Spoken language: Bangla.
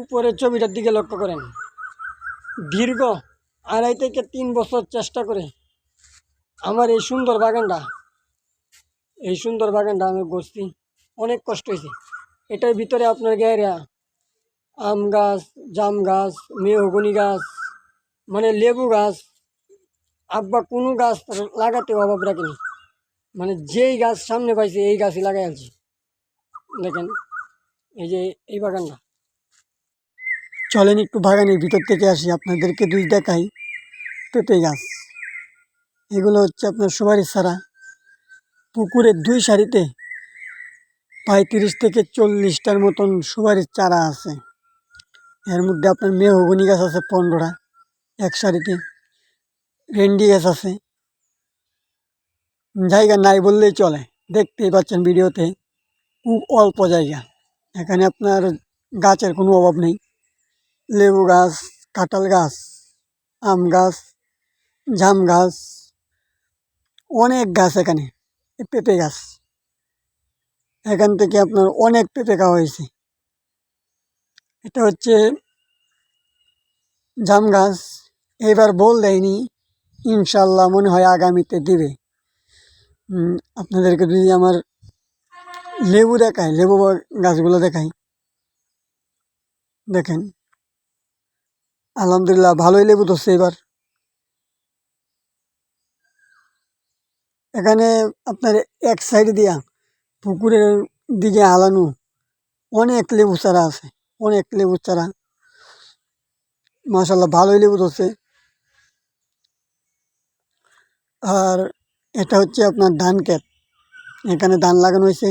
উপরের ছবিটার দিকে লক্ষ্য করেন। দীর্ঘ 2.5 থেকে 3 বছর চেষ্টা করে আমার এই সুন্দর বাগানটা আমি করছি। অনেক কষ্ট হয়েছে। এটার ভিতরে আপনার গায়েরা আম গাছ, জাম গাছ, মেহগনি গাছ, মানে লেবু গাছ, আব্বা কোনো গাছ লাগাতে অভাব রাখেনি। মানে যেই গাছ সামনে পাইছে এই গাছই লাগাই আনছি। দেখেন এই যে এই বাগানটা। চলেন একটু বাগানের ভিতর থেকে আসি, আপনাদেরকে দেখাই পেঁপে গাছ। এগুলো হচ্ছে আপনার সুপারি চারা। পুকুরের 2 সারিতে 35 থেকে 40টার মতন সুপারির চারা আছে। এর মধ্যে আপনার মেহগনি গাছ আছে 15টা এক সারিতে। ভেন্ডি গাছ আছে, জায়গা নাই বললেই চলে। দেখতেই পাচ্ছেন ভিডিওতে খুব অল্প জায়গা। এখানে আপনার গাছের কোনো অভাব নেই। লেবু গাছ, কাঁঠাল গাছ, আম গাছ, জাম গাছ, অনেক গাছ। এখানে পেঁপে গাছ, এখান থেকে আপনার অনেক পেঁপে খাওয়া হয়েছে। এটা হচ্ছে জাম গাছ। এবার বল দেয়নি, ইনশাল্লাহ মনে হয় আগামীতে দিবে। আপনাদেরকে যদি আমার লেবু দেখায়, লেবু গাছগুলো দেখাই, দেখেন আলহামদুলিল্লাহ ভালোই লেবু ধরছে এবার। এখানে আপনার এক সাইড দিয়া পুকুরের দিকে আলানো অনেক লেবু চারা আছে, অনেক লেবু চারা। মাশাআল্লাহ ভালোই লেবু ধরছে। আর এটা হচ্ছে আপনার ধান ক্ষেত, এখানে ধান লাগানো হয়েছে।